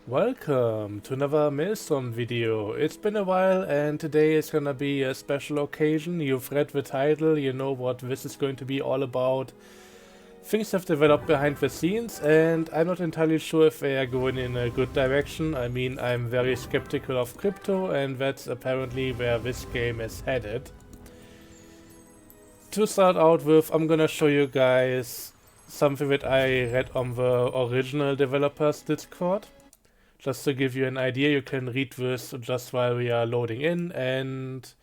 Welcome to another Maelstrom video. It's been a while and today is gonna be a special occasion. You've read the title, you know what this is going to be all about. Things have developed behind the scenes and I'm not entirely sure if they are going in a good direction. I mean, I'm very skeptical of crypto and that's apparently where this game is headed. To start out with, I'm gonna show you guys something that I read on the original developers Discord. Just to give you an idea, you can read this just while we are loading in, and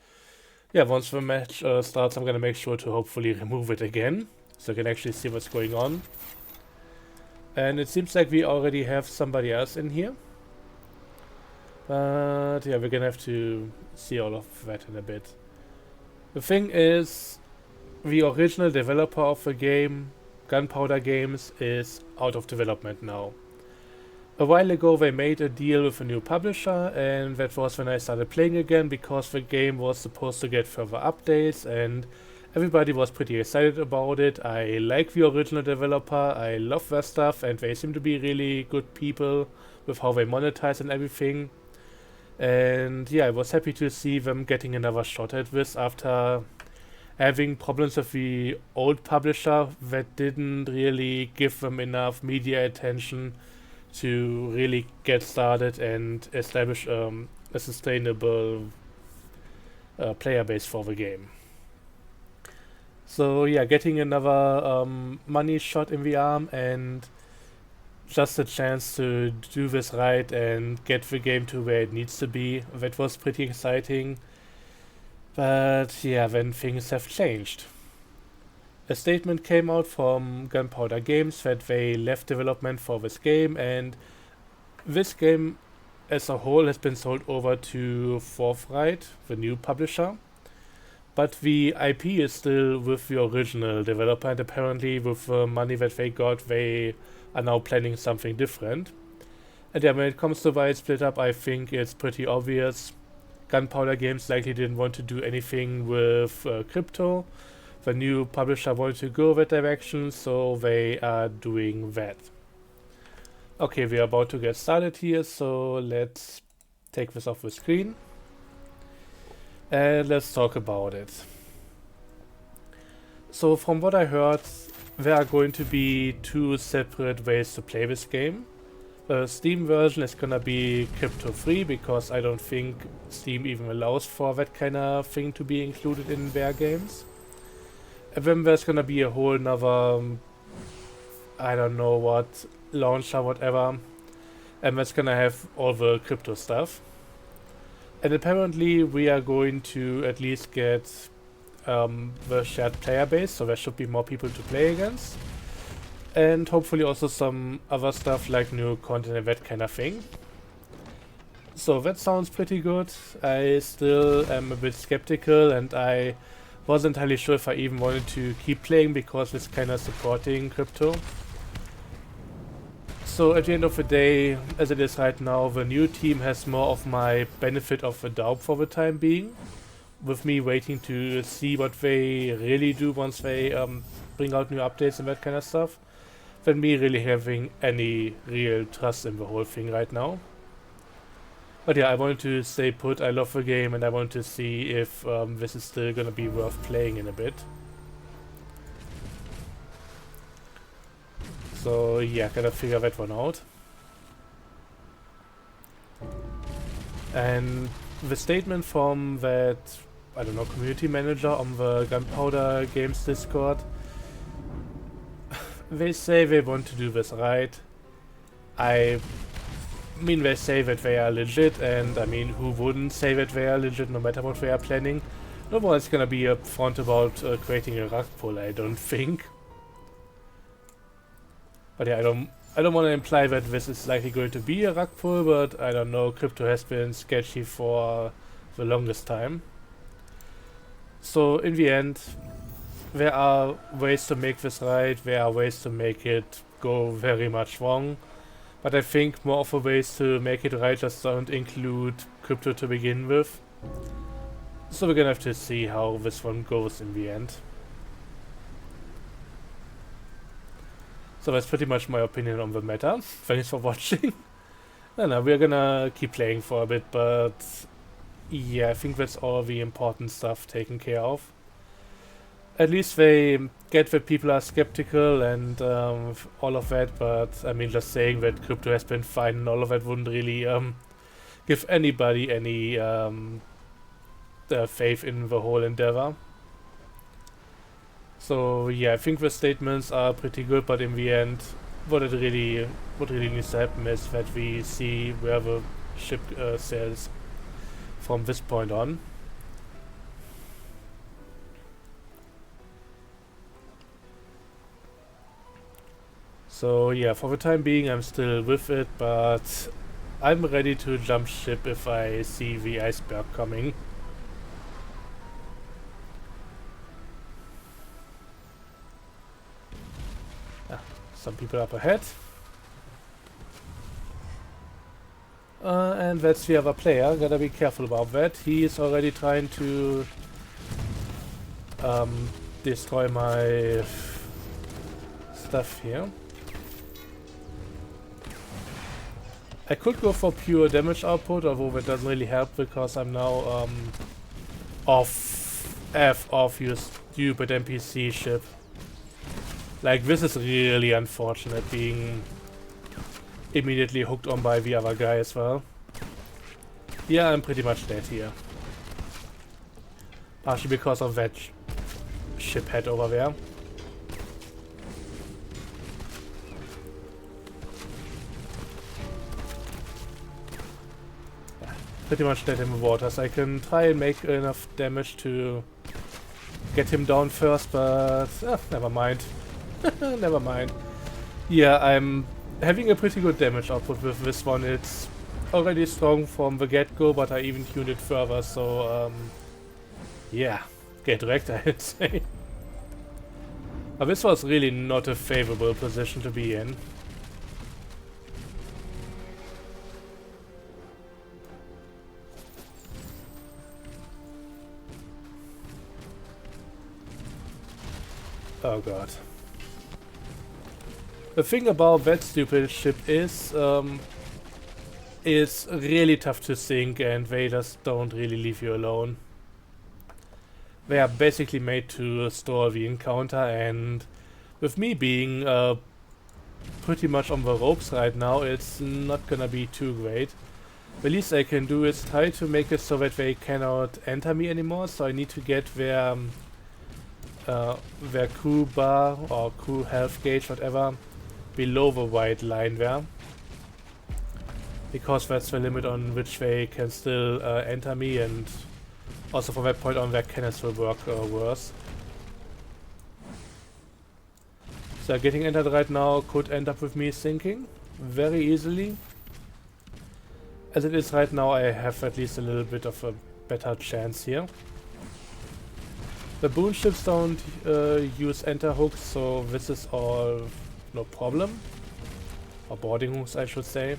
yeah, once the match starts, I'm gonna make sure to hopefully remove it again, so you can actually see what's going on. And it seems like we already have somebody else in here. But yeah, we're gonna have to see all of that in a bit. The thing is, the original developer of the game, Gunpowder Games, is out of development now. A while ago they made a deal with a new publisher, and that was when I started playing again because the game was supposed to get further updates and everybody was pretty excited about it. I like the original developer, I love their stuff, and they seem to be really good people with how they monetize and everything. And yeah, I was happy to see them getting another shot at this after having problems with the old publisher that didn't really give them enough media attention to really get started and establish a sustainable player base for the game. So yeah, getting another money shot in the arm and just a chance to do this right and get the game to where it needs to be, that was pretty exciting. But yeah, then things have changed. A statement came out from Gunpowder Games that they left development for this game, and this game as a whole has been sold over to Forthright, the new publisher. But the IP is still with the original developer, and apparently with the money that they got, they are now planning something different. And yeah, when it comes to why it split up, I think it's pretty obvious. Gunpowder Games likely didn't want to do anything with crypto. The new publisher wanted to go that direction, so they are doing that. Okay, we are about to get started here, so let's take this off the screen. And let's talk about it. So from what I heard, there are going to be two separate ways to play this game. The Steam version is gonna be crypto free because I don't think Steam even allows for that kind of thing to be included in their games. And then there's gonna be a whole nother, I don't know what, launcher, whatever, and that's gonna have all the crypto stuff. And apparently we are going to at least get the shared player base, so there should be more people to play against. And hopefully also some other stuff like new content and that kind of thing. So that sounds pretty good. I still am a bit skeptical and I wasn't entirely sure if I even wanted to keep playing because it's kind of supporting crypto. So at the end of the day, as it is right now, the new team has more of my benefit of the doubt for the time being, with me waiting to see what they really do once they bring out new updates and that kind of stuff, than me really having any real trust in the whole thing right now. But yeah, I wanted to stay put, I love the game and I want to see if this is still gonna be worth playing in a bit. So yeah, gotta figure that one out. And the statement from that, I don't know, community manager on the Gunpowder Games Discord, they say they want to do this right. I mean, they say that they are legit, and I mean, who wouldn't say that they are legit no matter what they are planning? No one's gonna be upfront about creating a rug pull, I don't think. But yeah, I don't want to imply that this is likely going to be a rug pull, but I don't know, crypto has been sketchy for the longest time. So in the end, there are ways to make this right, there are ways to make it go very much wrong. But I think more of the ways to make it right just don't include crypto to begin with. So we're gonna have to see how this one goes in the end. So that's pretty much my opinion on the matter. Thanks for watching. No, we're gonna keep playing for a bit, but yeah, I think that's all the important stuff taken care of. At least they get that people are skeptical and all of that, but I mean, just saying that crypto has been fine and all of that wouldn't really give anybody any faith in the whole endeavor. So yeah, I think the statements are pretty good, but in the end, what really needs to happen is that we see where the ship sails from this point on. So yeah, for the time being, I'm still with it, but I'm ready to jump ship if I see the iceberg coming. Some people up ahead. And that's the other player. Gotta be careful about that. He is already trying to destroy my stuff here. I could go for pure damage output, although that doesn't really help because I'm now off your stupid NPC ship. Like, this is really unfortunate, being immediately hooked on by the other guy as well. Yeah, I'm pretty much dead here. Partially because of that ship head over there. Yeah, pretty much dead in the waters. I can try and make enough damage to get him down first, but never mind. Never mind. Yeah, I'm having a pretty good damage output with this one. It's already strong from the get-go, but I even tuned it further, so yeah, get wrecked, I'd say. But this was really not a favorable position to be in. Oh god. The thing about that stupid ship is it's really tough to sink and they just don't really leave you alone. They are basically made to store the encounter, and with me being pretty much on the ropes right now, it's not gonna be too great. The least I can do is try to make it so that they cannot enter me anymore, so I need to get their crew bar or crew health gauge, whatever, below the white line there. Because that's the limit on which they can still enter me, and also from that point on their cannons will work worse. So getting entered right now could end up with me sinking very easily. As it is right now, I have at least a little bit of a better chance here. The boon ships don't use enter hooks, so this is all no problem. Or boarding hooks, I should say.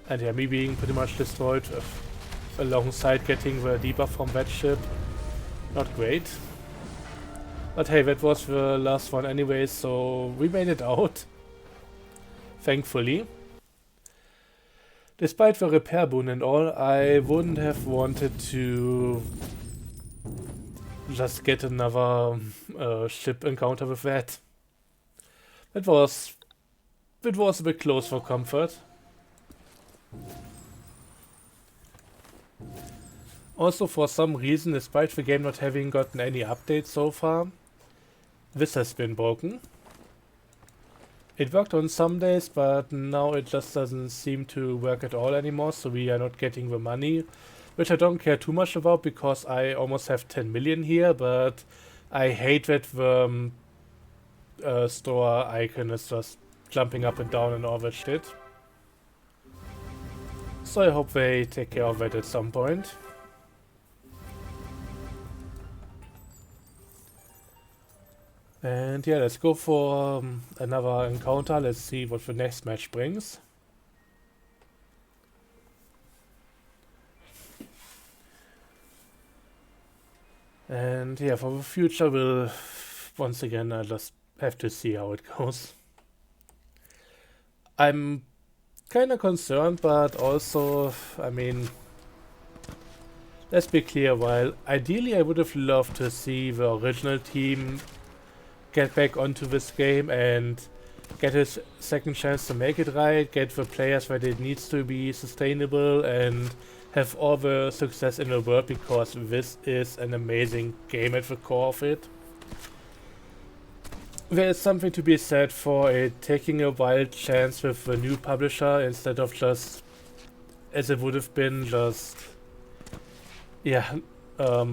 And yeah, me being pretty much destroyed alongside getting the debuff from that ship. Not great. But hey, that was the last one anyway, so we made it out. Thankfully. Despite the repair boon and all, I wouldn't have wanted to just get another ship encounter with that. It was a bit close for comfort. Also, for some reason, despite the game not having gotten any updates so far, this has been broken. It worked on some days, but now it just doesn't seem to work at all anymore, so we are not getting the money, which I don't care too much about because I almost have 10 million here, but I hate that the store icon is just jumping up and down and all that shit. So I hope they take care of that at some point. And yeah, let's go for another encounter. Let's see what the next match brings. And yeah, for the future, we'll once again just have to see how it goes. I'm kind of concerned, but also, I mean, let's be clear, while ideally I would have loved to see the original team get back onto this game and get his second chance to make it right, get the players where it needs to be sustainable, and have all the success in the world, because this is an amazing game at the core of it. There is something to be said for it taking a wild chance with the new publisher instead of just, as it would have been, just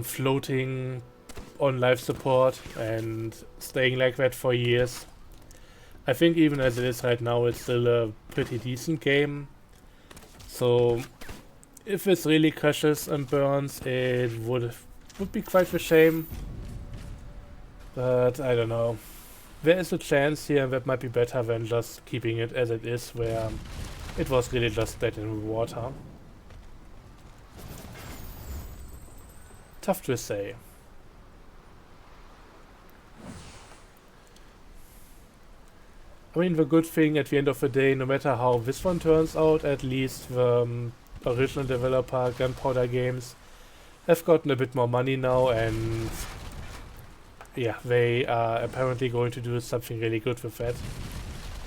floating on live support and staying like that for years. I think even as it is right now, it's still a pretty decent game. So if this really crashes and burns, it would be quite a shame. But I don't know. There is a chance here that might be better than just keeping it as it is, where it was really just dead in the water. Tough to say. I mean, the good thing at the end of the day, no matter how this one turns out, at least the original developer, Gunpowder Games, have gotten a bit more money now, and yeah, they are apparently going to do something really good with that.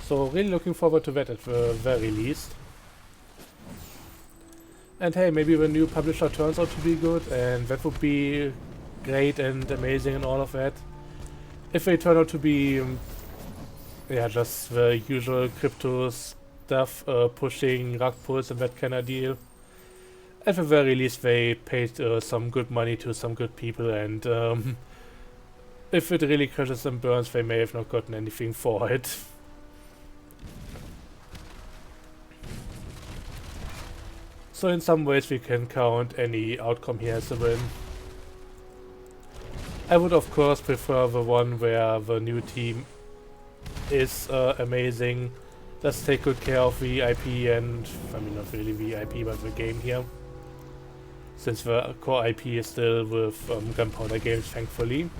So really looking forward to that at the very least. And hey, maybe the new publisher turns out to be good, and that would be great and amazing and all of that. If they turn out to be just the usual crypto stuff, pushing rug pulls and that kind of deal. At the very least, they paid some good money to some good people, and if it really crashes and burns, they may have not gotten anything for it. So in some ways we can count any outcome here as a win. I would of course prefer the one where the new team is amazing. Let's take good care of the IP, and I mean not really the IP but the game here, since the core IP is still with Gunpowder Games, thankfully.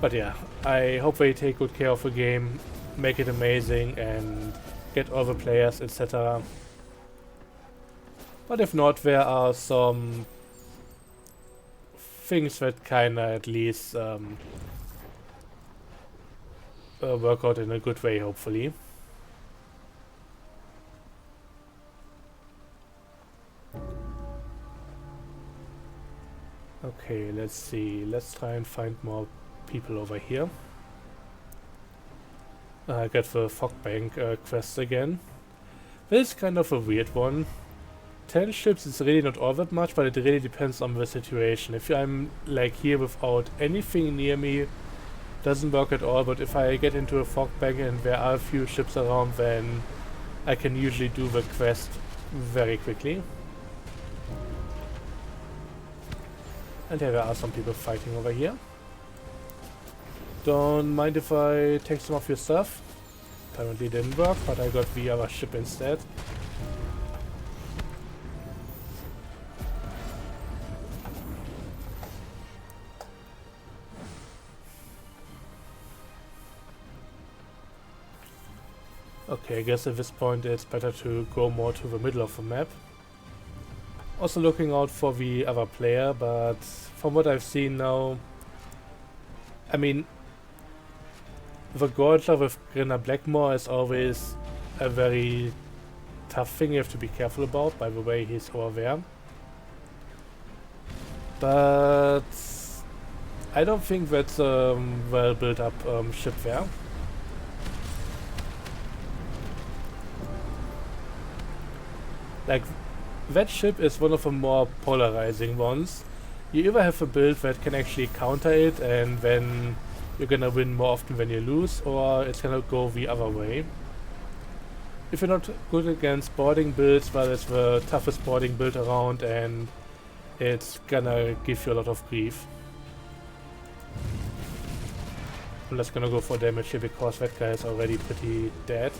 But yeah, I hope they take good care of the game, make it amazing and get all the players, etc. But if not, there are some things that kinda at least work out in a good way, hopefully. Okay, let's see. Let's try and find more people over here. I got the Fog Bank quest again. This is kind of a weird one. 10 ships is really not all that much, but it really depends on the situation. If I'm like here without anything near me, doesn't work at all, but if I get into a fog bank and there are a few ships around, then I can usually do the quest very quickly. And yeah, there are some people fighting over here. Don't mind if I take some of your stuff. Apparently didn't work, but I got the other ship instead. Okay, I guess at this point it's better to go more to the middle of the map. Also looking out for the other player, but from what I've seen now, I mean, the Gorger with Grinner Blackmore is always a very tough thing you have to be careful about. By the way, he's over there. But I don't think that's a well built up ship there. Like, that ship is one of the more polarizing ones. You either have a build that can actually counter it, and then you're gonna win more often than you lose, or it's gonna go the other way. If you're not good against boarding builds, well, it's the toughest boarding build around, and it's gonna give you a lot of grief. I'm just gonna go for damage here because that guy is already pretty dead.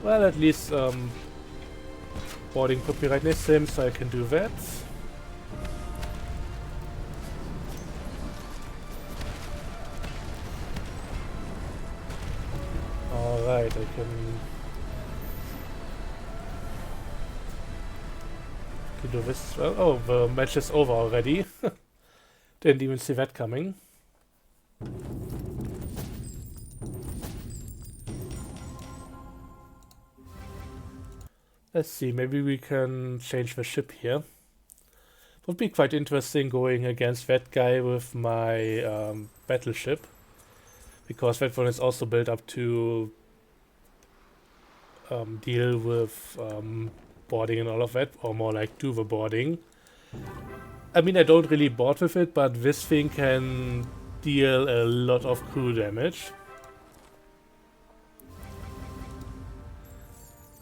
Well, at least boarding put me right next to him, so I can do that. right, I can do this as well. Oh, the match is over already. Didn't even see that coming. Let's see, maybe we can change the ship here. Would be quite interesting going against that guy with my battleship, because that one is also built up to deal with boarding and all of that, or more like do the boarding. I mean, I don't really board with it, but this thing can deal a lot of crew damage.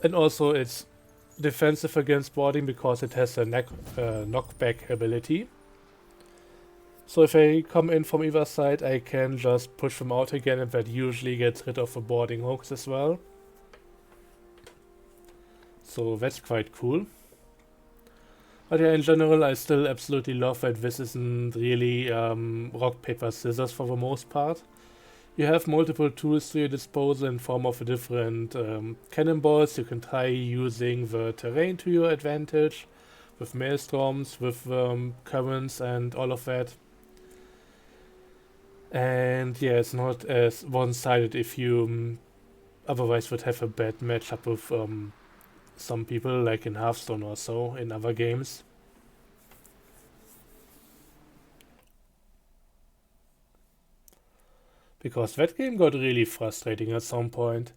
And also it's defensive against boarding because it has a knockback ability. So if I come in from either side, I can just push them out again, and that usually gets rid of the boarding hooks as well. So that's quite cool. But yeah, in general, I still absolutely love that this isn't really rock, paper, scissors for the most part. You have multiple tools to your disposal in form of different cannonballs. You can try using the terrain to your advantage with maelstroms, with currents and all of that. And yeah, it's not as one-sided if you otherwise would have a bad matchup with some people, like in Hearthstone or so, in other games. Because that game got really frustrating at some point.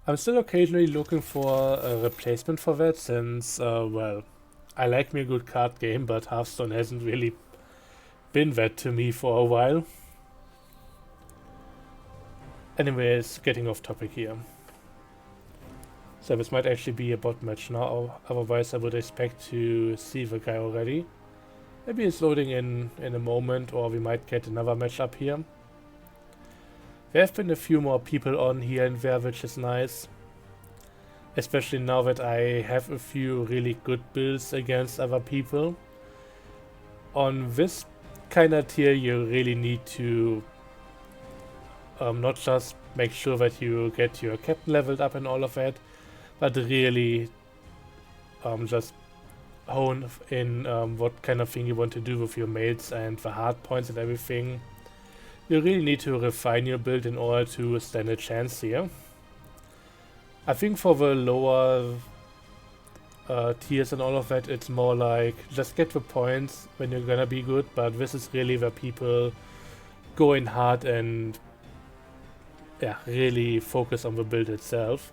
I'm still occasionally looking for a replacement for that, since, well, I like me a good card game, but Hearthstone hasn't really been that to me for a while. Anyways, getting off topic here. So this might actually be a bot match now, otherwise I would expect to see the guy already. Maybe it's loading in a moment, or we might get another match up here. There have been a few more people on here and there, which is nice. Especially now that I have a few really good builds against other people. On this kind of tier you really need to not just make sure that you get your captain leveled up and all of that, but really just hone in what kind of thing you want to do with your mates and the hard points and everything. You really need to refine your build in order to stand a chance here. I think for the lower tiers and all of that, it's more like just get the points when you're gonna be good, but this is really where people go in hard and yeah, really focus on the build itself.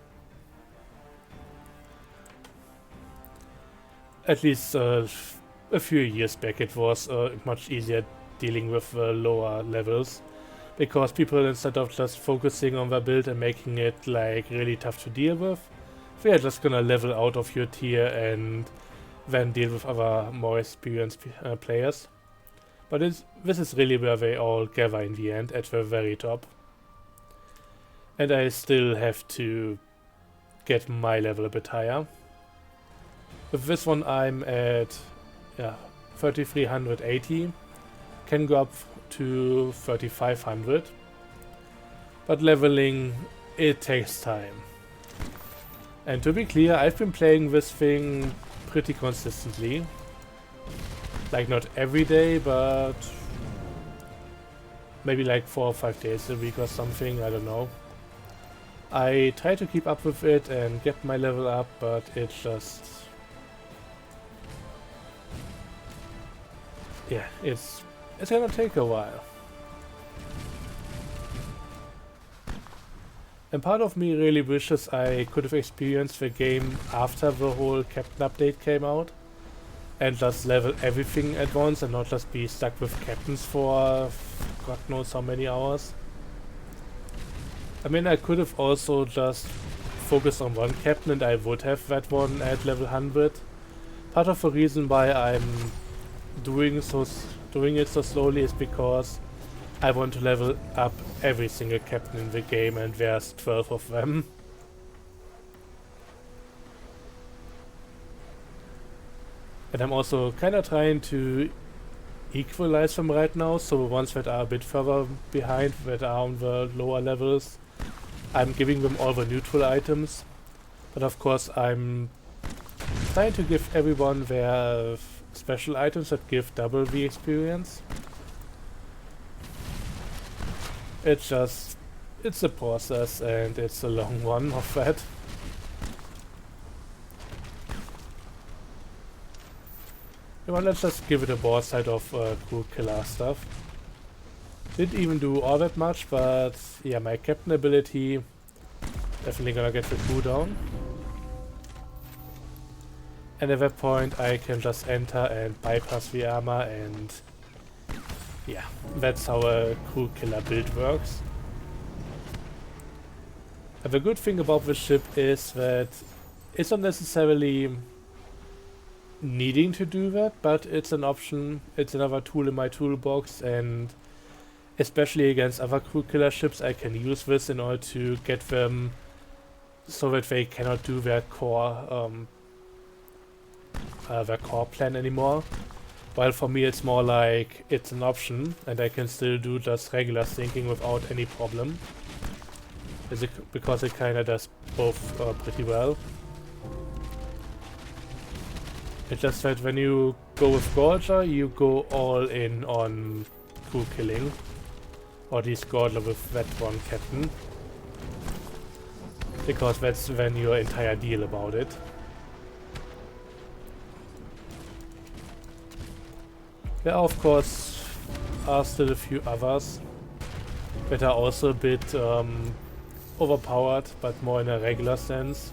At least a few years back it was much easier dealing with lower levels, because people, instead of just focusing on their build and making it like really tough to deal with, they are just gonna level out of your tier and then deal with other more experienced players. But this is really where they all gather in the end, at the very top. And I still have to get my level a bit higher. With this one I'm at 3380, can go up to 3500, but leveling, it takes time. And to be clear, I've been playing this thing pretty consistently. Like not every day, but maybe like 4 or 5 days a week or something, I don't know. I try to keep up with it and get my level up, but it's just... yeah, it's gonna take a while. And part of me really wishes I could have experienced the game after the whole captain update came out, and just level everything at once and not just be stuck with captains for God knows how many hours. I mean, I could have also just focused on one captain and I would have that one at level 100. Part of the reason why I'm doing it so slowly is because I want to level up every single captain in the game, and there's 12 of them. And I'm also kind of trying to equalize them right now, so the ones that are a bit further behind, that are on the lower levels, I'm giving them all the neutral items, but of course I'm trying to give everyone their special items that give double the experience. It's a process and it's a long one of that. Well, let's just give it a broadside of cool killer stuff. Didn't even do all that much, but yeah, my captain ability definitely gonna get the cooldown. And at that point I can just enter and bypass the armor, and yeah, that's how a crew killer build works. And the good thing about this ship is that it's not necessarily needing to do that, but it's an option, it's another tool in my toolbox, and especially against other crew killer ships I can use this in order to get them so that they cannot do their core plan anymore. While for me it's more like it's an option and I can still do just regular sinking without any problem. Because it kinda does both pretty well. It's just that when you go with Gorger, you go all in on crew killing. Or at least Gorger with that one captain. Because that's then your entire deal about it. There are of course still a few others that are also a bit overpowered, but more in a regular sense.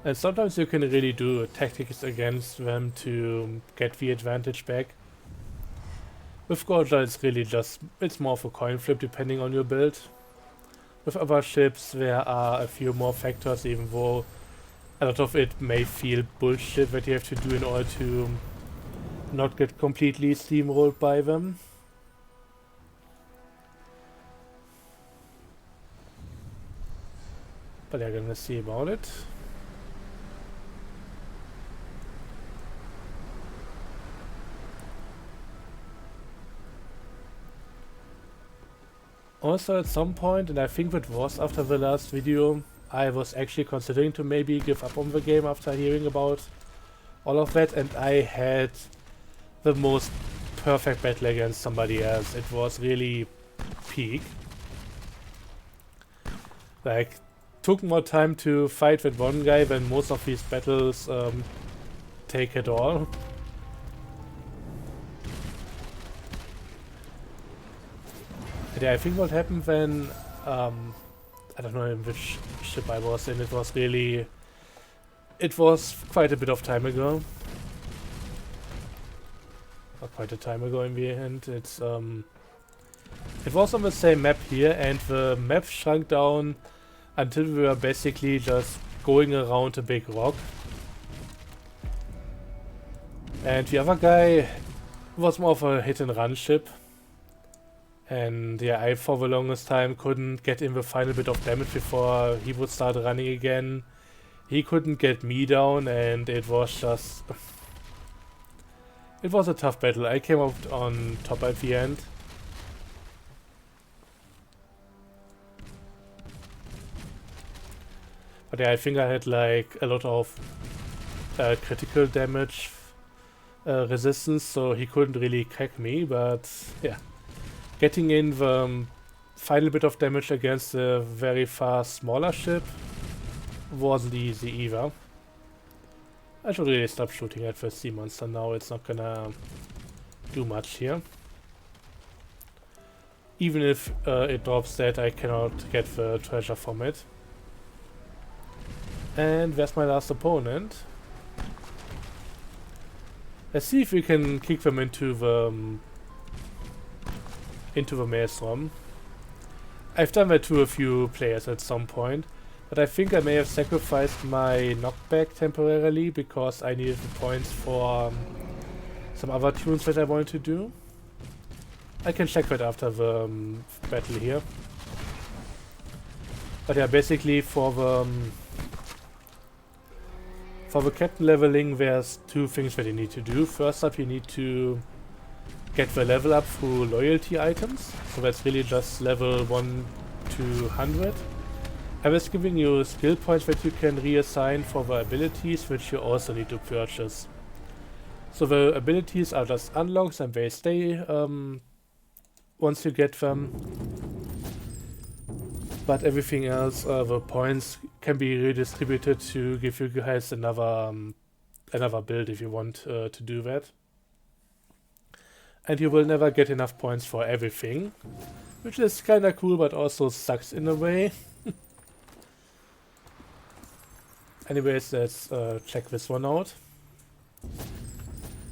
And sometimes you can really do tactics against them to get the advantage back. With Gorger it's really just, it's more of a coin flip depending on your build. With other ships there are a few more factors, even though a lot of it may feel bullshit that you have to do in order to not get completely steamrolled by them. But they're gonna see about it. Also at some point, and I think that was after the last video, I was actually considering to maybe give up on the game after hearing about all of that, and I had the most perfect battle against somebody else. It was really peak. Like, took more time to fight with one guy than most of these battles take at all. Yeah, I think what happened when, I don't know in which ship I was in, it was quite a bit of time ago. Or quite a time ago in the end. It was on the same map here, and the map shrunk down until we were basically just going around a big rock. And the other guy was more of a hit and run ship. And yeah, I for the longest time couldn't get in the final bit of damage before he would start running again. He couldn't get me down, and it was just... it was a tough battle. I came out on top at the end. But yeah, I think I had like a lot of critical damage resistance, so he couldn't really crack me, but yeah. Getting in the final bit of damage against a very fast smaller ship wasn't easy either. I should really stop shooting at the sea monster now, it's not gonna do much here. Even if it drops that, I cannot get the treasure from it. And there's my last opponent. Let's see if we can kick them into the Maelstrom. I've done that to a few players at some point, but I think I may have sacrificed my knockback temporarily because I needed the points for some other tunes that I wanted to do. I can check that after the battle here. But yeah, basically for the captain leveling there's two things that you need to do. First up, you need to get the level up through loyalty items. So that's really just level 1 to 100. And it's giving you skill points that you can reassign for the abilities, which you also need to purchase. So the abilities are just unlocks and they stay once you get them. But everything else, the points can be redistributed to give you guys another build if you want to do that. And you will never get enough points for everything, which is kinda cool but also sucks in a way. Anyways, let's check this one out.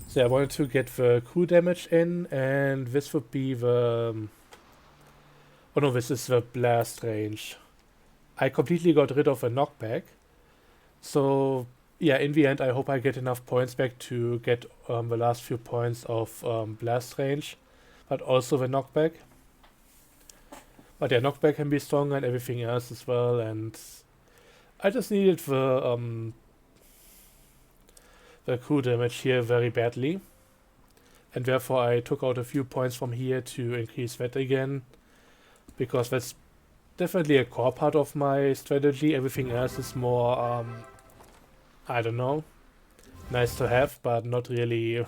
So I wanted to get the crew damage in, and this would be the... oh no, this is the blast range. I completely got rid of a knockback. So yeah, in the end I hope I get enough points back to get the last few points of blast range, but also the knockback. But yeah, knockback can be stronger and everything else as well, and I just needed the crew damage here very badly, and therefore I took out a few points from here to increase that again, because that's definitely a core part of my strategy. Everything else is more, I don't know, nice to have, but not really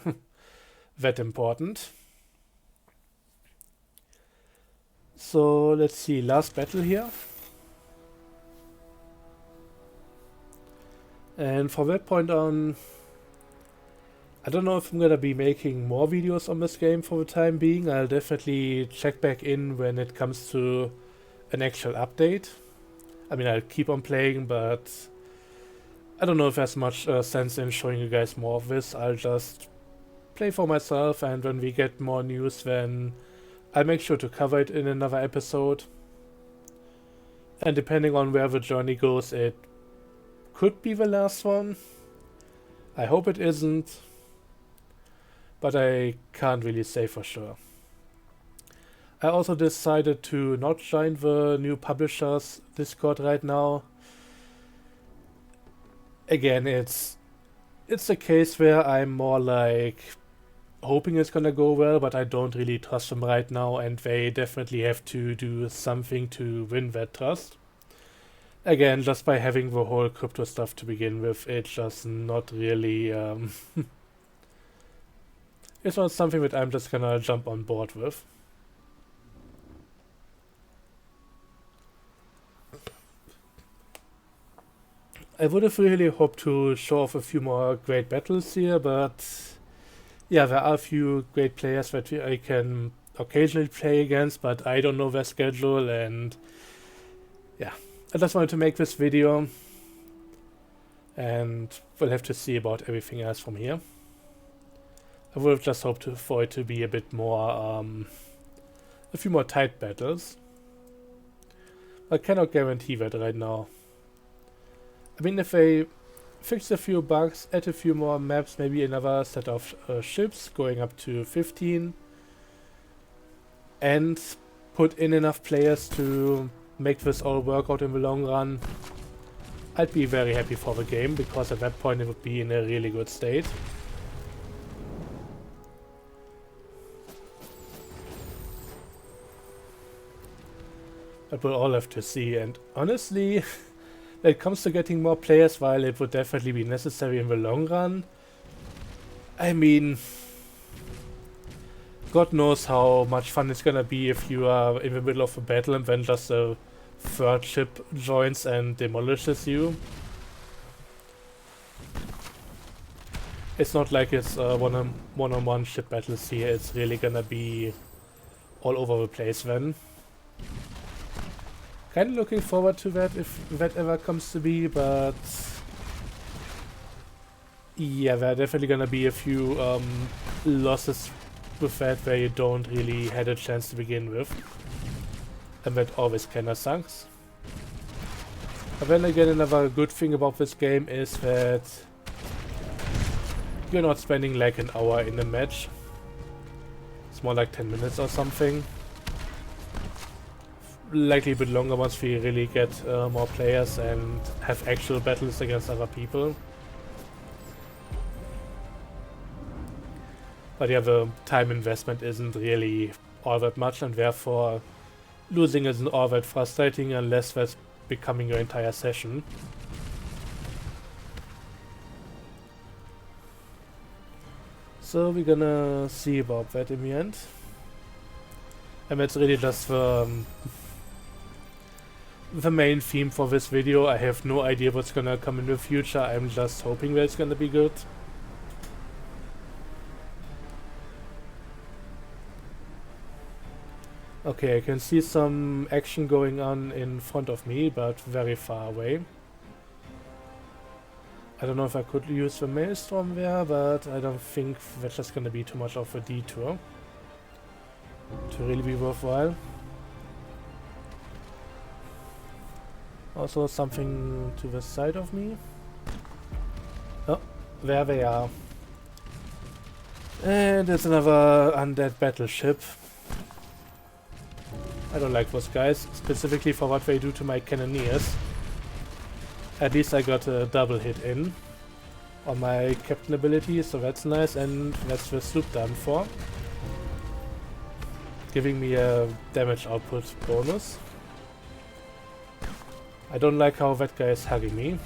that important. So let's see, last battle here. And from that point on, I don't know if I'm gonna be making more videos on this game for the time being. I'll definitely check back in when it comes to an actual update. I mean, I'll keep on playing, but I don't know if there's much sense in showing you guys more of this. I'll just play for myself, and when we get more news, then I'll make sure to cover it in another episode. And depending on where the journey goes, it could be the last one. I hope it isn't, but I can't really say for sure. I also decided to not join the new publishers Discord right now. Again, it's a case where I'm more like hoping it's gonna go well, but I don't really trust them right now, and they definitely have to do something to win that trust. Again, just by having the whole crypto stuff to begin with, it's just not really... it's not something that I'm just gonna jump on board with. I would have really hoped to show off a few more great battles here, but yeah, there are a few great players that I can occasionally play against, but I don't know their schedule, and yeah. I just wanted to make this video, and we'll have to see about everything else from here. I would have just hoped for it to be a bit more, a few more tight battles. I cannot guarantee that right now. I mean, if they fix a few bugs, add a few more maps, maybe another set of ships going up to 15, and put in enough players to make this all work out in the long run, I'd be very happy for the game, because at that point it would be in a really good state. But we'll all have to see, and honestly, when it comes to getting more players, while it would definitely be necessary in the long run, I mean, God knows how much fun it's gonna be if you are in the middle of a battle and then just a third ship joins and demolishes you. It's not like it's one-on-one ship battles here, it's really gonna be all over the place then. Kinda looking forward to that if that ever comes to be, but yeah, there are definitely gonna be a few losses with that where you don't really had a chance to begin with. And that always kinda sucks. But then again, another good thing about this game is that you're not spending like an hour in a match. It's more like 10 minutes or something. Likely a bit longer once we really get more players and have actual battles against other people. But yeah, the time investment isn't really all that much, and therefore losing isn't all that frustrating unless that's becoming your entire session. So we're gonna see about that in the end. And that's really just the main theme for this video. I have no idea what's gonna come in the future. I'm just hoping that it's gonna be good. Okay, I can see some action going on in front of me, but very far away. I don't know if I could use the Maelstrom there, but I don't think that's just gonna be too much of a detour to really be worthwhile. Also something to the side of me. Oh, there they are. And it's another undead battleship. I don't like those guys, specifically for what they do to my cannoneers. At least I got a double hit in on my captain ability, so that's nice, and that's the sloop done for. Giving me a damage output bonus. I don't like how that guy is hugging me.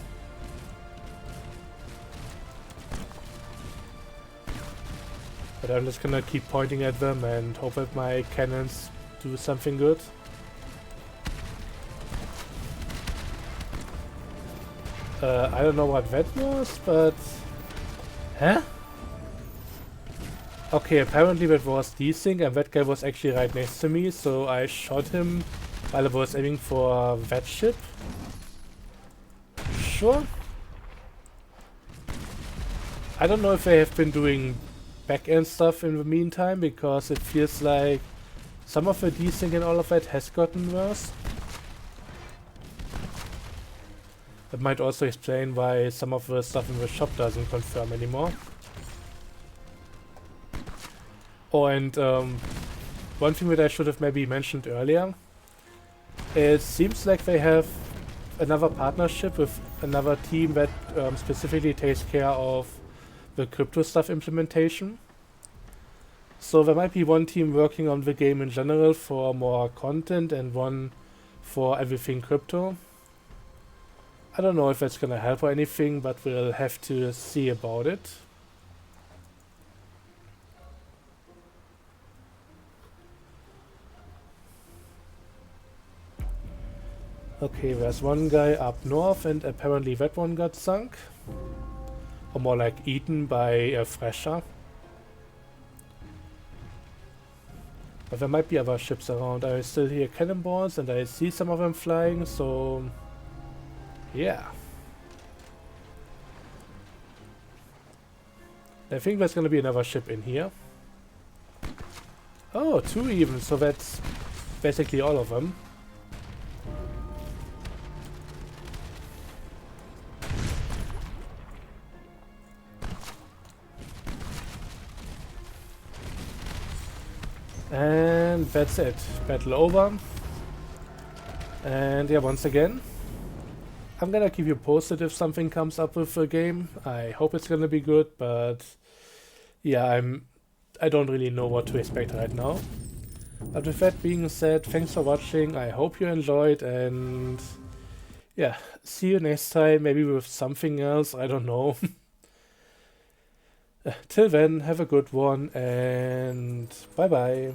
But I'm just gonna keep pointing at them and hope that my cannons do something good. I don't know what that was, but... Huh? Okay, apparently that was desync and that guy was actually right next to me, so I shot him while I was aiming for that ship. Sure. I don't know if they have been doing back-end stuff in the meantime, because it feels like some of the desync and all of that has gotten worse. That might also explain why some of the stuff in the shop doesn't confirm anymore. Oh, and one thing that I should have maybe mentioned earlier. It seems like they have another partnership with another team that specifically takes care of the crypto stuff implementation. So there might be one team working on the game in general for more content and one for everything crypto. I don't know if that's gonna help or anything, but we'll have to see about it. Okay, there's one guy up north and apparently that one got sunk. Or more like eaten by a fresher. But there might be other ships around. I still hear cannonballs and I see some of them flying, so... yeah. I think there's gonna be another ship in here. Oh, two even, so that's basically all of them. And that's it. Battle over. And yeah, once again, I'm gonna keep you posted if something comes up with the game. I hope it's gonna be good, but yeah, I don't really know what to expect right now. But with that being said, thanks for watching. I hope you enjoyed, and yeah, see you next time, maybe with something else, I don't know. Till then, have a good one, and bye bye.